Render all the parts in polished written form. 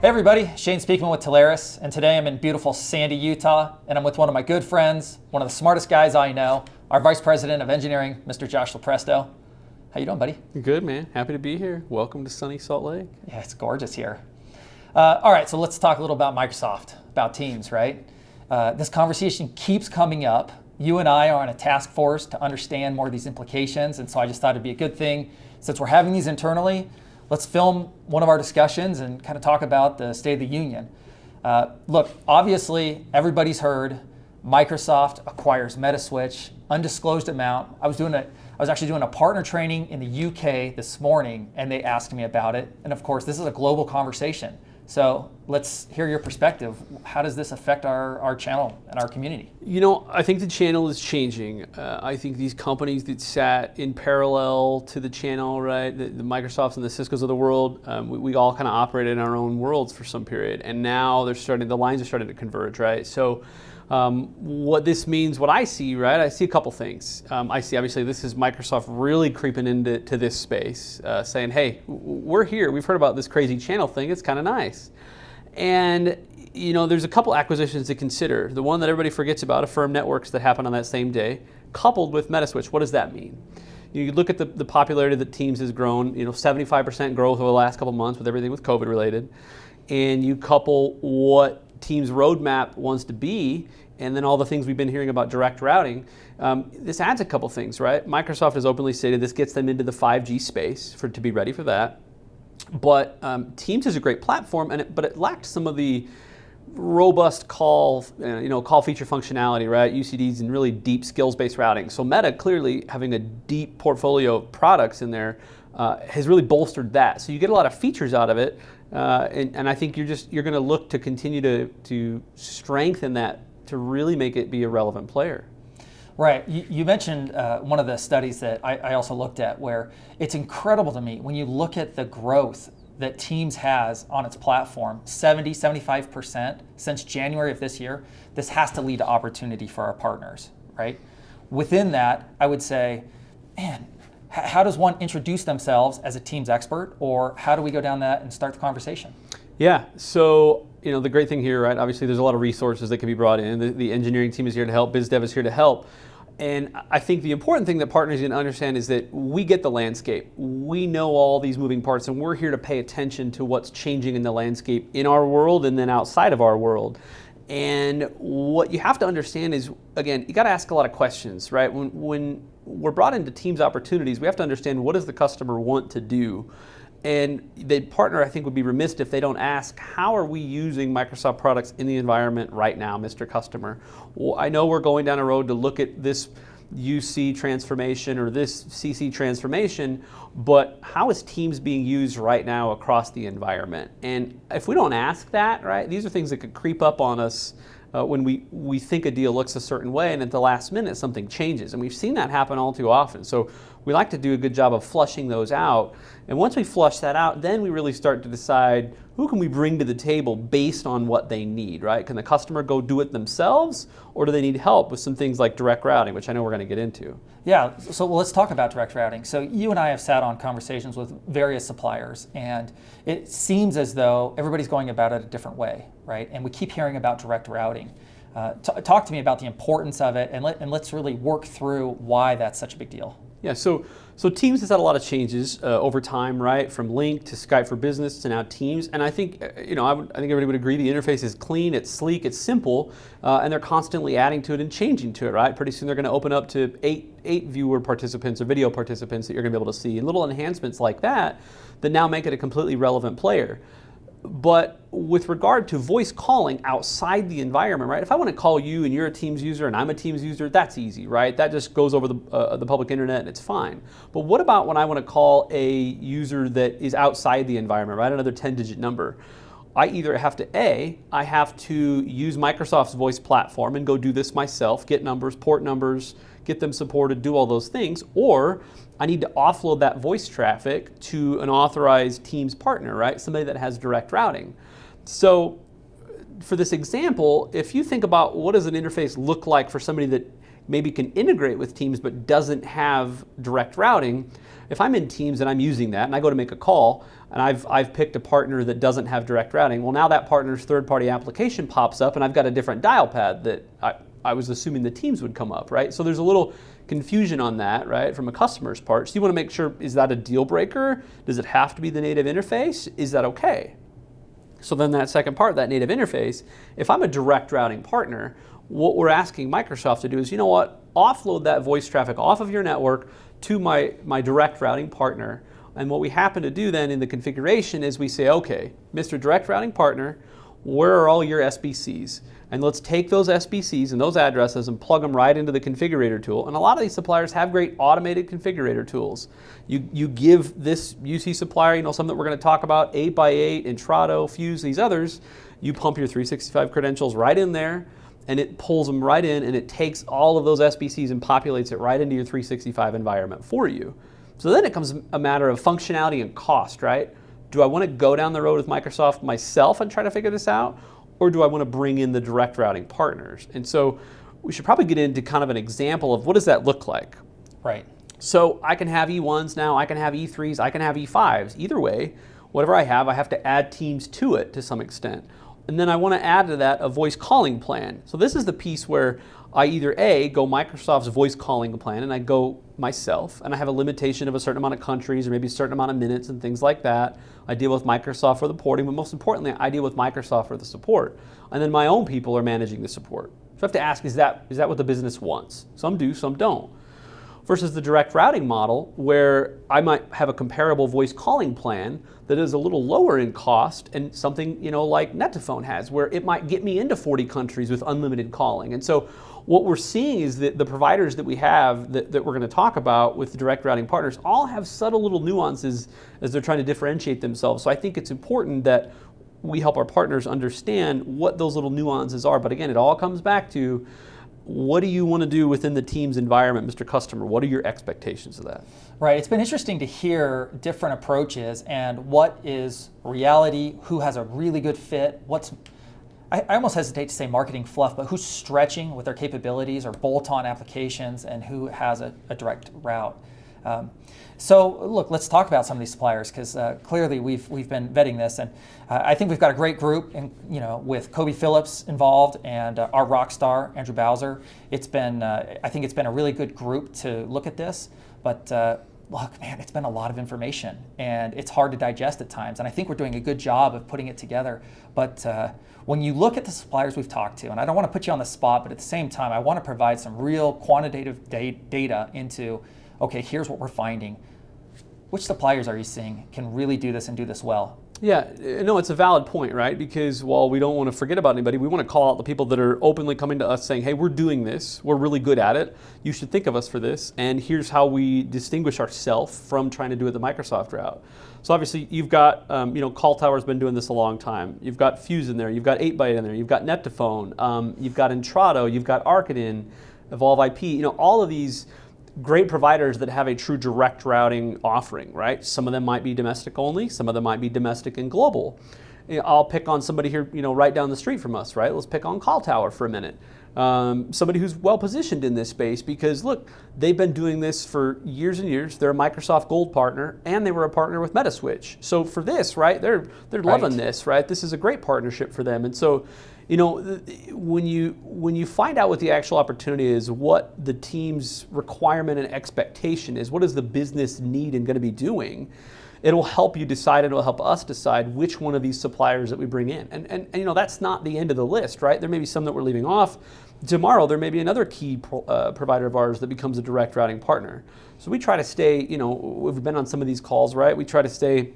Hey everybody, Shane speaking with Telarus, and today I'm in beautiful Sandy, Utah, and I'm with one of my good friends, one of the smartest guys I know, our Vice President of Engineering, Mr. Josh Lopresto. How you doing, buddy? Good, man. Happy to be here. Welcome to sunny Salt Lake. Yeah, it's gorgeous here. All right, so let's talk a little about Microsoft, about Teams, right? This conversation keeps coming up. You and I are on a task force to understand more of these implications, and so I just thought it'd be a good thing, since we're having these internally, let's film one of our discussions and kind of talk about the State of the Union. Look, obviously, everybody's heard Microsoft acquires Metaswitch, undisclosed amount. I was actually doing a partner training in the UK this morning, and they asked me about it. And of course, this is a global conversation. So let's hear your perspective. How does this affect our channel and our community? You know, I think the channel is changing. I think these companies that sat in parallel to the channel, right, the Microsofts and the Ciscos of the world, we all kind of operated in our own worlds for some period. And now the lines are starting to converge, right? So what this means, what I see, right, I see a couple things. I see, obviously, this is Microsoft really creeping into this space, saying, hey, we're here. We've heard about this crazy channel thing. It's kind of nice. And, you know, there's a couple acquisitions to consider. The one that everybody forgets about, Affirm Networks, that happened on that same day, coupled with Metaswitch. What does that mean? You look at the popularity that Teams has grown, 75% growth over the last couple months with everything with COVID related, and you couple what Teams roadmap wants to be, and then all the things we've been hearing about direct routing, this adds a couple things, right? Microsoft has openly stated this gets them into the 5G space to be ready for that. But Teams is a great platform, but it lacked some of the robust call feature functionality, right? UCDs and really deep skills-based routing. So Meta, clearly having a deep portfolio of products in there, has really bolstered that. So you get a lot of features out of it, and I think you're going to look to continue to strengthen that to really make it be a relevant player. Right. You mentioned one of the studies that I also looked at, where it's incredible to me when you look at the growth that Teams has on its platform, 75% since January of this year. This has to lead to opportunity for our partners, right? Within that, I would say, man, how does one introduce themselves as a Teams expert, or how do we go down that and start the conversation? Yeah, so the great thing here, right, obviously there's a lot of resources that can be brought in. The engineering team is here to help, biz dev is here to help. And I think the important thing that partners need to understand is that we get the landscape. We know all these moving parts, and we're here to pay attention to what's changing in the landscape in our world and then outside of our world. And what you have to understand is, again, you got to ask a lot of questions, right? When we're brought into Teams opportunities, we have to understand, what does the customer want to do? And the partner, I think, would be remiss if they don't ask, how are we using Microsoft products in the environment right now, Mr. Customer? Well, I know we're going down a road to look at this UC transformation or this CC transformation, but how is Teams being used right now across the environment? And if we don't ask that, right, these are things that could creep up on us when we think a deal looks a certain way, and at the last minute something changes. And we've seen that happen all too often. So we like to do a good job of flushing those out. And once we flush that out, then we really start to decide, who can we bring to the table based on what they need, right? Can the customer go do it themselves, or do they need help with some things like direct routing, which I know we're going to get into? Yeah, so let's talk about direct routing. So you and I have sat on conversations with various suppliers, and it seems as though everybody's going about it a different way, right? And we keep hearing about direct routing. Talk to me about the importance of it, and let's really work through why that's such a big deal. Yeah, so Teams has had a lot of changes over time, right? From Link to Skype for Business to now Teams, and I think I think everybody would agree the interface is clean, it's sleek, it's simple, and they're constantly adding to it and changing to it, right? Pretty soon they're going to open up to eight viewer participants or video participants that you're going to be able to see, and little enhancements like that now make it a completely relevant player. But with regard to voice calling outside the environment, right? If I want to call you and you're a Teams user and I'm a Teams user, that's easy, right? That just goes over the public internet and it's fine. But what about when I want to call a user that is outside the environment, right? Another 10-digit number. I either have to use Microsoft's voice platform and go do this myself, get numbers, port numbers, get them supported, do all those things, or I need to offload that voice traffic to an authorized Teams partner, right? Somebody that has direct routing. So for this example, if you think about what does an interface look like for somebody that maybe can integrate with Teams but doesn't have direct routing. If I'm in Teams and I'm using that and I go to make a call and I've picked a partner that doesn't have direct routing, well, now that partner's third-party application pops up and I've got a different dial pad that I was assuming the Teams would come up, right? So there's a little confusion on that, right, from a customer's part. So you want to make sure, is that a deal breaker? Does it have to be the native interface? Is that okay? So then that second part, that native interface, if I'm a direct routing partner, what we're asking Microsoft to do is, you know what, offload that voice traffic off of your network to my direct routing partner. And what we happen to do then in the configuration is we say, okay, Mr. Direct Routing Partner, where are all your SBCs? And let's take those SBCs and those addresses and plug them right into the configurator tool. And a lot of these suppliers have great automated configurator tools. You give this UC supplier, some that we're going to talk about, 8x8, Intrado, Fuse, these others, you pump your 365 credentials right in there, and it pulls them right in, and it takes all of those SBCs and populates it right into your 365 environment for you. So then it comes a matter of functionality and cost, right? Do I want to go down the road with Microsoft myself and try to figure this out? Or do I want to bring in the direct routing partners? And so we should probably get into kind of an example of what does that look like? Right. So I can have E1s now, I can have E3s, I can have E5s. Either way, whatever I have to add Teams to it to some extent. And then I want to add to that a voice calling plan. So this is the piece where I either A, go Microsoft's voice calling plan, and I go myself, and I have a limitation of a certain amount of countries or maybe a certain amount of minutes and things like that. I deal with Microsoft for the porting, but most importantly, I deal with Microsoft for the support. And then my own people are managing the support. So I have to ask, is that what the business wants? Some do, some don't. Versus the direct routing model, where I might have a comparable voice calling plan that is a little lower in cost, and something like Net2Phone has, where it might get me into 40 countries with unlimited calling. And so what we're seeing is that the providers that we have that we're going to talk about with the direct routing partners all have subtle little nuances as they're trying to differentiate themselves. So I think it's important that we help our partners understand what those little nuances are. But again, it all comes back to, what do you want to do within the Teams environment, Mr. Customer? What are your expectations of that? Right. It's been interesting to hear different approaches and what is reality, who has a really good fit, I almost hesitate to say marketing fluff, but who's stretching with their capabilities or bolt-on applications, and who has a direct route. So look, let's talk about some of these suppliers, because clearly we've been vetting this, and I think we've got a great group, with Kobe Phillips involved and our rock star Andrew Bowser. I think it's been a really good group to look at this, but look, man, it's been a lot of information, and it's hard to digest at times. And I think we're doing a good job of putting it together. But when you look at the suppliers we've talked to, and I don't want to put you on the spot, but at the same time, I want to provide some real quantitative data into, okay, here's what we're finding. Which suppliers are you seeing can really do this and do this well? Yeah, no, it's a valid point, right? Because while we don't want to forget about anybody, we want to call out the people that are openly coming to us saying, hey, we're doing this, we're really good at it, you should think of us for this, and here's how we distinguish ourselves from trying to do it the Microsoft route. So obviously you've got, Call Tower's been doing this a long time. You've got Fuse in there, you've got 8x8 in there, you've got Net2Phone, you've got Intrado, you've got Arcadin, Evolve IP, all of these great providers that have a true direct routing offering, right? Some of them might be domestic only, some of them might be domestic and global. I'll pick on somebody here, right down the street from us, right? Let's pick on Call Tower for a minute. Somebody who's well positioned in this space, because look, they've been doing this for years and years. They're a Microsoft Gold partner, and they were a partner with Metaswitch. So for this, right, they're loving this, right? This is a great partnership for them. And so, when you find out what the actual opportunity is, what the team's requirement and expectation is, what is the business need and going to be doing, it'll help you decide, it'll help us decide which one of these suppliers that we bring in. And that's not the end of the list, right? There may be some that we're leaving off. Tomorrow, there may be another key provider of ours that becomes a direct routing partner. So we try to stay, we've been on some of these calls, right? We try to stay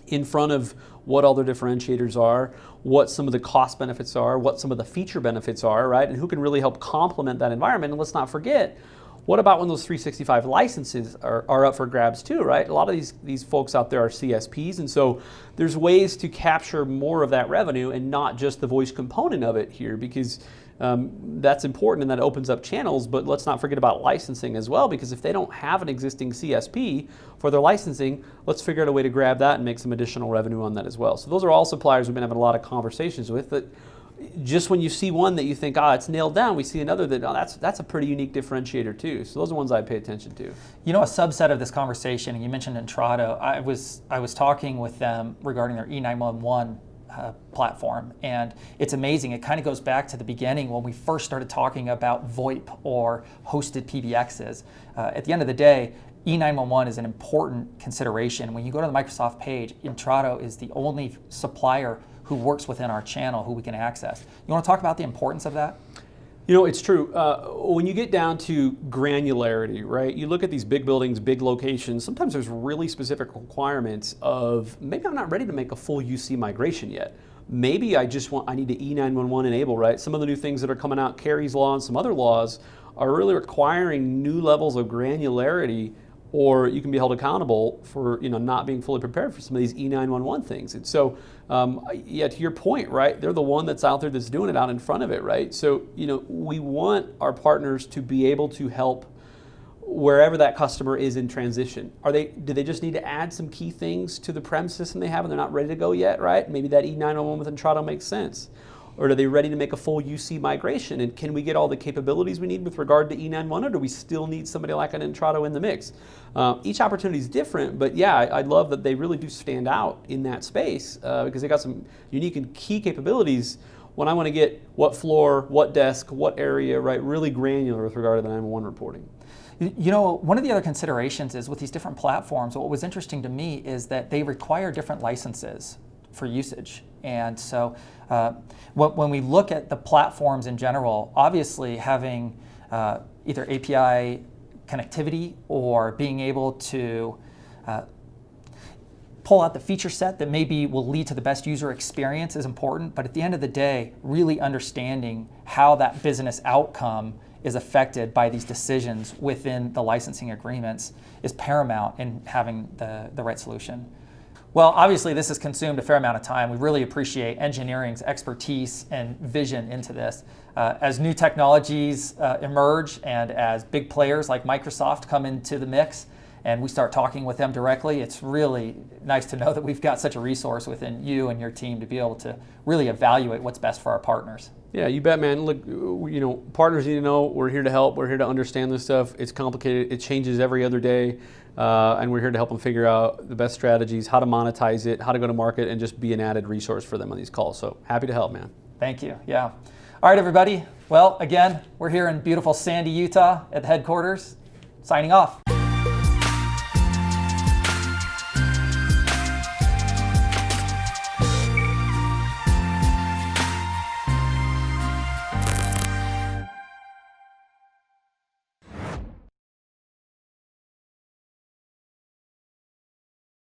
in front of what all their differentiators are, what some of the cost benefits are, what some of the feature benefits are, right? And who can really help complement that environment. And let's not forget, what about when those 365 licenses are up for grabs too, right? A lot of these folks out there are CSPs, and so there's ways to capture more of that revenue and not just the voice component of it here, because that's important and that opens up channels, but let's not forget about licensing as well, because if they don't have an existing CSP for their licensing, let's figure out a way to grab that and make some additional revenue on that as well. So those are all suppliers we've been having a lot of conversations with that, just when you see one that you think, it's nailed down, we see another that, that's a pretty unique differentiator too. So those are ones I pay attention to. You know, a subset of this conversation, and you mentioned Entrado, I was talking with them regarding their E911 platform, and it's amazing. It kind of goes back to the beginning when we first started talking about VoIP or hosted PBXs. At the end of the day, E911 is an important consideration. When you go to the Microsoft page, Entrado is the only supplier who works within our channel who we can access. You want to talk about the importance of that? You know, it's true. When you get down to granularity, right, you look at these big buildings, big locations, sometimes there's really specific requirements of, maybe I'm not ready to make a full UC migration yet. Maybe I need to E911 enable, right? Some of the new things that are coming out, Kerry's Law and some other laws, are really requiring new levels of granularity, or you can be held accountable for not being fully prepared for some of these E911 things. And so, to your point, right, they're the one that's out there that's doing it out in front of it, right? So, we want our partners to be able to help wherever that customer is in transition. Do they just need to add some key things to the prem system they have and they're not ready to go yet, right? Maybe that E911 with Entrado makes sense. Or are they ready to make a full UC migration? And can we get all the capabilities we need with regard to E911, or do we still need somebody like an Entrado in the mix? Each opportunity is different, but yeah, I love that they really do stand out in that space because they got some unique and key capabilities when I want to get what floor, what desk, what area, right, really granular with regard to the 911 reporting. You know, one of the other considerations is with these different platforms, what was interesting to me is that they require different licenses for usage. And so when we look at the platforms in general, obviously having either API connectivity or being able to pull out the feature set that maybe will lead to the best user experience is important. But at the end of the day, really understanding how that business outcome is affected by these decisions within the licensing agreements is paramount in having the right solution. Well, obviously this has consumed a fair amount of time. We really appreciate engineering's expertise and vision into this. As new technologies emerge and as big players like Microsoft come into the mix and we start talking with them directly, it's really nice to know that we've got such a resource within you and your team to be able to really evaluate what's best for our partners. Yeah, you bet, man. Look, partners need to know we're here to help. We're here to understand this stuff. It's complicated. It changes every other day. And we're here to help them figure out the best strategies, how to monetize it, how to go to market, and just be an added resource for them on these calls. So happy to help, man. Thank you. Yeah. All right, everybody. Well, again, we're here in beautiful Sandy, Utah at the headquarters. Signing off.